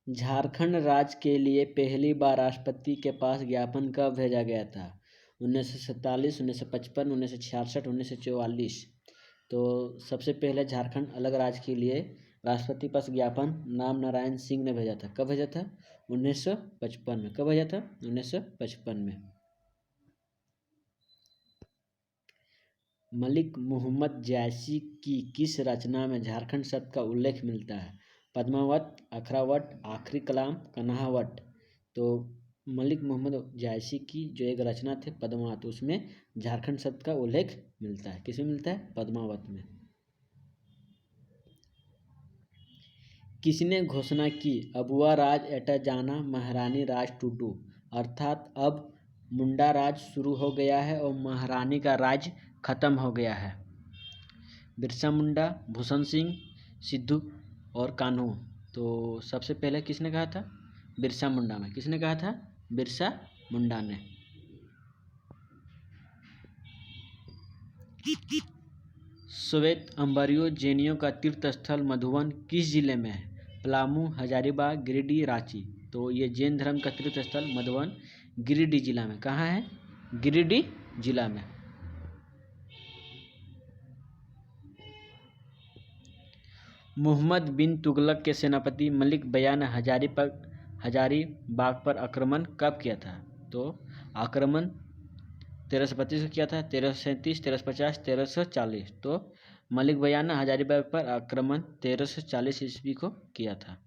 झारखंड राज्य के लिए पहली बार राष्ट्रपति के पास ज्ञापन कब भेजा गया था? 1947, 1955, 1966, 1944। तो सबसे पहले झारखंड अलग राज्य के लिए राष्ट्रपति के पास ज्ञापन राम नारायण सिंह ने भेजा था। कब भेजा था? 1955 में। कब भेजा था? 1955 में। मलिक मोहम्मद जायसी की किस रचना में झारखंड शब्द का उल्लेख मिलता है? पद्मावत, अखरावत, आखिरी कलाम, कन्हावत। तो मलिक मोहम्मद जायसी की जो एक रचना थे पद्मावत, उसमें झारखंड शब्द का उल्लेख मिलता है। किसमें मिलता है? पद्मावत में। किसने घोषणा की अबुआ राज एटा जाना महारानी राज टूटू, अर्थात अब मुंडा राज शुरू हो गया है और महारानी का राज खत्म हो गया है? बिरसा मुंडा, भूषण सिंह, सिद्धू और कान्हू। तो सबसे पहले किसने कहा था? बिरसा मुंडा में। किसने कहा था? बिरसा मुंडा ने। श्वेत अंबरियों जैनियों का तीर्थ स्थल मधुबन किस जिले में है? पलामू, हजारीबाग, गिरिडीह, रांची। तो ये जैन धर्म का तीर्थ स्थल मधुबन गिरिडीह जिला में। कहाँ है? गिरिडीह जिला में। मोहम्मद बिन तुगलक के सेनापति मलिक बया ने हजारीबाग पर आक्रमण कब किया था? तो आक्रमण 1325 को किया था, 1337, 1350, 1340। तो मलिक बया ने हजारीबाग पर आक्रमण 1340 ईस्वी को किया था।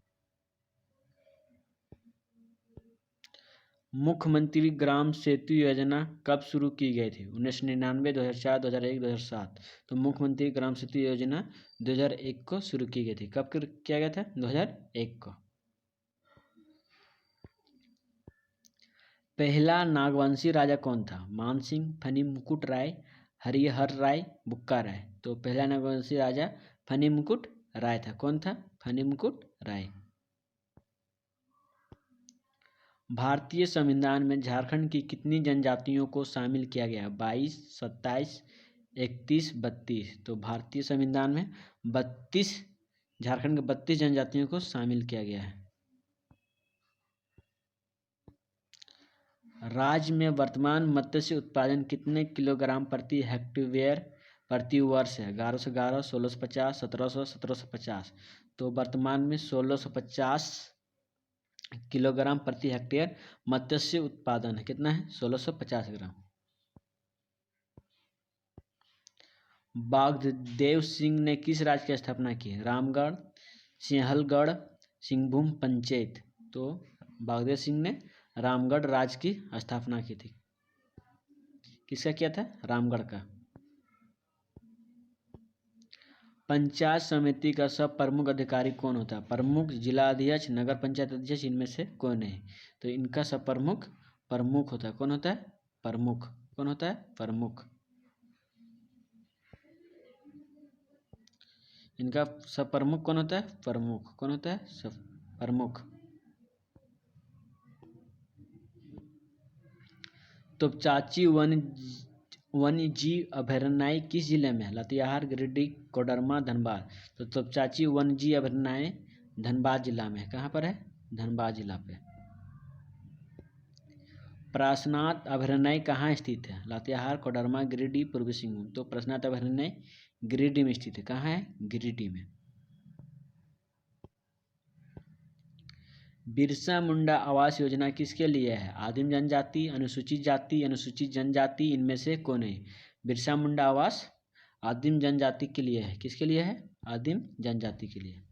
मुख्यमंत्री ग्राम सेतु योजना कब शुरू की गई थी? 1999, 2004, 2001, 2007। तो मुख्यमंत्री ग्राम सेतु योजना 2001 को शुरू की गई थी। कब किया गया था? 2001 को। पहला नागवंशी राजा कौन था? मानसिंह, फनी मुकुट राय, हरिहर राय, बुक्का राय। तो पहला नागवंशी राजा फनी मुकुट राय था। कौन था? फनी मुकुट राय। भारतीय संविधान में झारखंड की कितनी जनजातियों को शामिल किया गया? 22, 27, 31, 32। तो भारतीय संविधान में 32 झारखंड के 32 जनजातियों को शामिल किया गया है। राज्य में वर्तमान मत्स्य उत्पादन कितने किलोग्राम प्रति हेक्टेयर प्रति वर्ष है? 1111, 1650, 1700, 1750। तो वर्तमान में 1650 किलोग्राम प्रति हेक्टेयर मत्स्य उत्पादन है। कितना है? 1650 ग्राम। बागदेव सिंह ने किस राज्य की स्थापना की? रामगढ़, सिंहलगढ़, सिंहभूम, पंचेत। तो बागदेव सिंह ने रामगढ़ राज्य की स्थापना की थी। किसका किया था? रामगढ़ का। पंचायत समिति का सब प्रमुख अधिकारी कौन होता है? प्रमुख, जिला अध्यक्ष, नगर पंचायत अध्यक्ष, इनमें से कौन नहीं? तो इनका सब प्रमुख होता है। कौन होता है? प्रमुख। कौन होता है? प्रमुख। इनका सब प्रमुख कौन होता है? प्रमुख। कौन होता है? सब प्रमुख। तोपचाची वन्य जीव अभयारण्य किस जिले में है? लातेहार, गिरिडीह, कोडरमा, धनबाद। तो तोपचाची वन्य जीव अभयारण्य धनबाद जिला में है। कहाँ पर है? धनबाद जिला पे। पार्श्वनाथ अभयारण्य कहाँ स्थित है? लातेहार, कोडरमा, गिरिडीह, पूर्वी सिंहभूम। तो पार्श्वनाथ अभयारण्य गिरिडीह में स्थित है। कहाँ है? गिरिडीह में। बिरसा मुंडा आवास योजना किसके लिए है? आदिम जनजाति, अनुसूचित जाति, अनुसूचित जनजाति, इनमें से कौन है? बिरसा मुंडा आवास आदिम जनजाति के लिए है। किसके लिए है? आदिम जनजाति के लिए।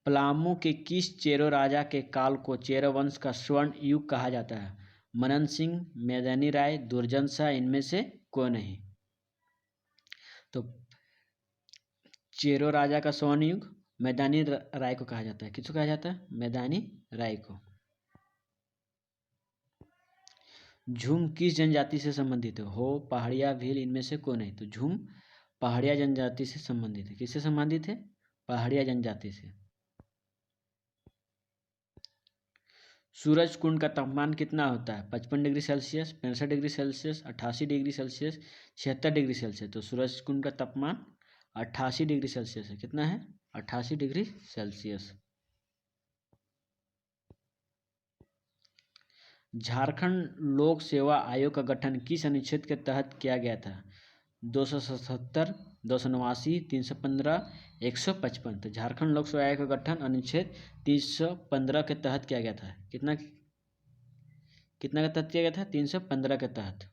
पलामू के किस चेरो राजा के काल को चेरो वंश का स्वर्ण युग कहा जाता है? मनन सिंह, मैदानी राय, दुर्जन शाह, इनमें से कौन है? तो चेरो राजा का स्वर्ण युग मैदानी राय को कहा जाता है। किसको कहा जाता है? मैदानी राय को। झूम किस जनजाति से संबंधित है? हो, पहाड़िया, भील, इनमें से कौन है? तो झूम पहाड़िया जनजाति से संबंधित है। किससे संबंधित है? पहाड़िया जनजाति से। सूरज कुंड का तापमान कितना होता है? 55 degree Celsius, 65 degree Celsius, 88 degree Celsius, 76 degree Celsius. तो सूरज कुंड का तापमान 88 डिग्री सेल्सियस है। कितना है? 88 डिग्री सेल्सियस। झारखंड लोक सेवा आयोग का गठन किस अनुच्छेद के तहत किया गया था? 277, 289, 315, 155। तो झारखंड लोक सेवा आयोग का गठन अनुच्छेद 315 के तहत किया गया था। कितना के तहत किया गया था? 315 के तहत।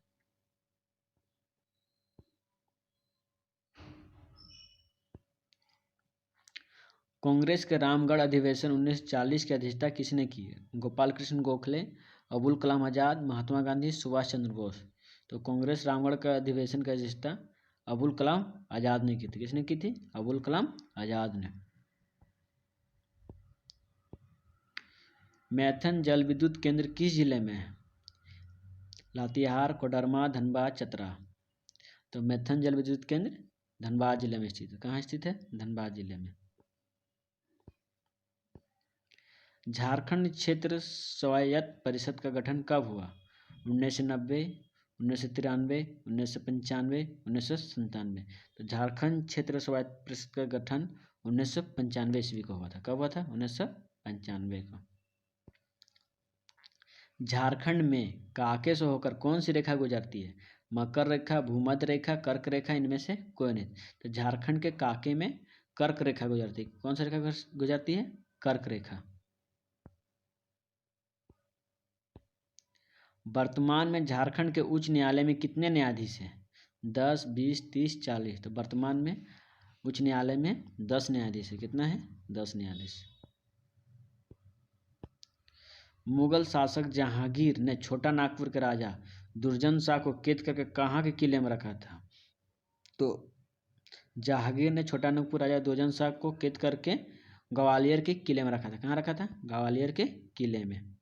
कांग्रेस के रामगढ़ अधिवेशन 1940 की अध्यक्षता किसने की? गोपाल कृष्ण गोखले, अबुल कलाम आजाद, महात्मा गांधी, सुभाष चंद्र बोस। तो कांग्रेस रामगढ़ का अधिवेशन की अध्यक्षता अबुल कलाम आजाद ने की थी। किसने की थी? अबुल कलाम आजाद ने। मैथन जल विद्युत केंद्र किस जिले में है? लातेहार, कोडरमा, धनबाद, चतरा। तो मैथन जल विद्युत केंद्र धनबाद जिले में स्थित है। कहाँ स्थित है? धनबाद जिले में। झारखंड क्षेत्र स्वायत्त परिषद का गठन कब हुआ? 1990, 1993, 1995, 1997। तो झारखंड क्षेत्र स्वायत्त परिषद का गठन 1995 ईस्वी को हुआ था। कब हुआ था? 1995 को। झारखंड में काके से होकर कौन सी रेखा गुजरती है? मकर रेखा, भूमध्य रेखा, कर्क रेखा, इनमें से कोई नहीं। तो झारखंड के काके में कर्क रेखा गुजरती है। कौन सी रेखा गुजरती है? कर्क रेखा। वर्तमान में झारखंड के उच्च न्यायालय में कितने न्यायाधीश हैं? 10, 20, 30, 40। तो वर्तमान में उच्च न्यायालय में 10 न्यायाधीश है। कितना है? 10 न्यायाधीश। मुगल शासक जहांगीर ने छोटा नागपुर के राजा दुर्जन शाह को कैद करके कहाँ के किले में रखा था? तो जहांगीर ने छोटा नागपुर राजा दुर्जन शाह को कैद करके ग्वालियर के किले में रखा था। कहाँ रखा था? ग्वालियर के किले में।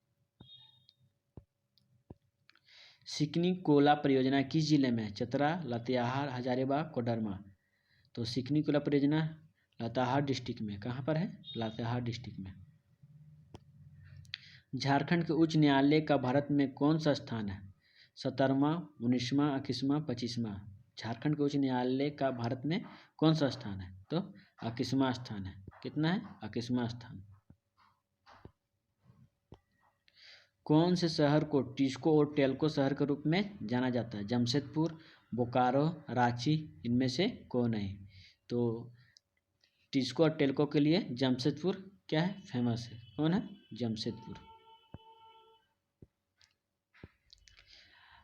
सिकनी कोला परियोजना किस जिले में है? चतरा, लातेहार, हजारीबाग, कोडरमा। तो सिकनी कोला परियोजना लातेहार डिस्ट्रिक्ट में। कहाँ पर है? लातेहार डिस्ट्रिक्ट में। झारखंड के उच्च न्यायालय का भारत में कौन सा स्थान है? 17वां, 19वां, 21वां, 25वां। झारखंड के उच्च न्यायालय का भारत में कौन सा स्थान है? तो 21वां स्थान है। कितना है? 21वां स्थान। कौन से शहर को टिस्को और टेल्को शहर के रूप में जाना जाता है? जमशेदपुर, बोकारो, रांची, इनमें से कौन नहीं? तो टिस्को और टेल्को के लिए जमशेदपुर क्या है? फेमस है। कौन है? जमशेदपुर।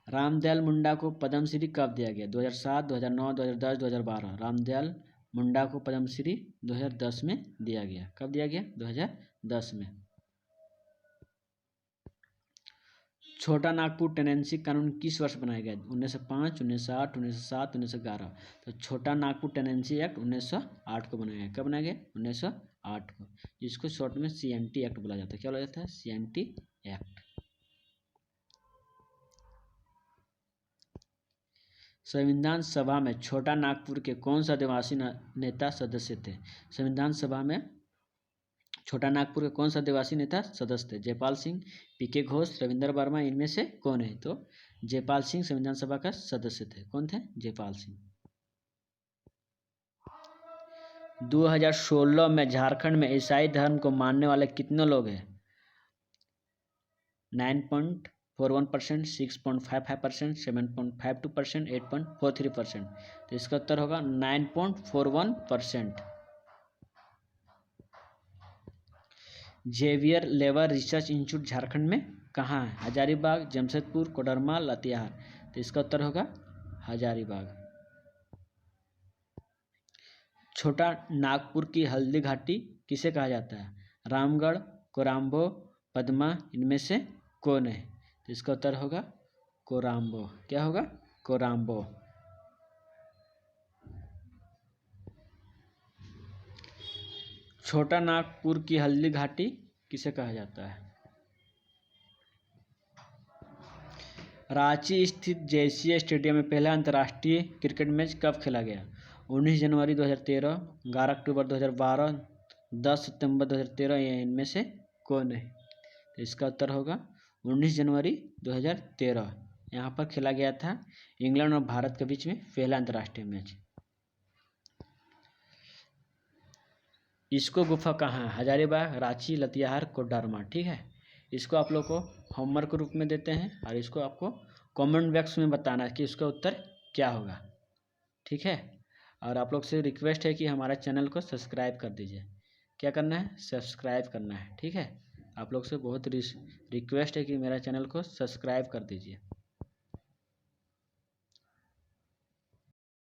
रामदयाल मुंडा को पद्मश्री कब दिया गया? 2007, 2009, 2010, 2012। रामदयाल मुंडा को पद्मश्री 2010 में दिया गया। कब दिया गया? 2010 में। छोटा नागपुर टेनेंसी कानून किस वर्ष बनाया गया? 1905, 1908, 1907, 1911। तो छोटा नागपुर टेनेंसी एक्ट 1908 को बनाया गया। कब बनाया गया? 1908 को, जिसको शॉर्ट में CNT एक्ट बोला जाता है। क्या बोला जाता है? CNT act. संविधान सभा में छोटा नागपुर के कौन सा आदिवासी नेता सदस्य थे? संविधान सभा में छोटा नागपुर के कौन सा आदिवासी नेता सदस्य थे? जयपाल सिंह, PK घोष, रविंद्र वर्मा, इनमें से कौन है? तो जयपाल सिंह संविधान सभा का सदस्य थे। कौन थे? जयपाल सिंह। 2016 में झारखंड में ईसाई धर्म को मानने वाले कितने लोग हैं? 9.41%, 6.55%, 7.52%, 8.43%। तो इसका उत्तर होगा 9.41%। Xavier labour research institute Jharkhand में कहाँ है? हजारीबाग, जमशेदपुर, कोडरमा, लातेहार। तो इसका उत्तर होगा हजारीबाग। छोटा नागपुर की हल्दी घाटी किसे कहा जाता है? रामगढ़, कोराम्बो, पद्मा, इनमें से कौन है? तो इसका उत्तर होगा कोराम्बो। क्या होगा? कोराम्बो। छोटा नागपुर की हल्दी घाटी किसे कहा जाता है? रांची स्थित JCA स्टेडियम में पहला अंतर्राष्ट्रीय क्रिकेट मैच कब खेला गया? 19 जनवरी 2013, 11 अक्टूबर 2012, 10 सितंबर 2013, या इनमें से कौन है? तो इसका उत्तर होगा 19 जनवरी 2013। यहाँ पर खेला गया था इंग्लैंड और भारत के बीच में पहला अंतर्राष्ट्रीय मैच। इसको गुफा कहाँ है? हजारीबाग, रांची, लतियाहार, कोडरमा। ठीक है, इसको आप लोग को होमवर्क रूप में देते हैं और इसको आपको कमेंट बॉक्स में बताना है कि इसका उत्तर क्या होगा। ठीक है, और आप लोग से रिक्वेस्ट है कि हमारा चैनल को सब्सक्राइब कर दीजिए। क्या करना है? सब्सक्राइब करना है। ठीक है, आप लोग से बहुत रिक्वेस्ट है कि मेरा चैनल को सब्सक्राइब कर दीजिए।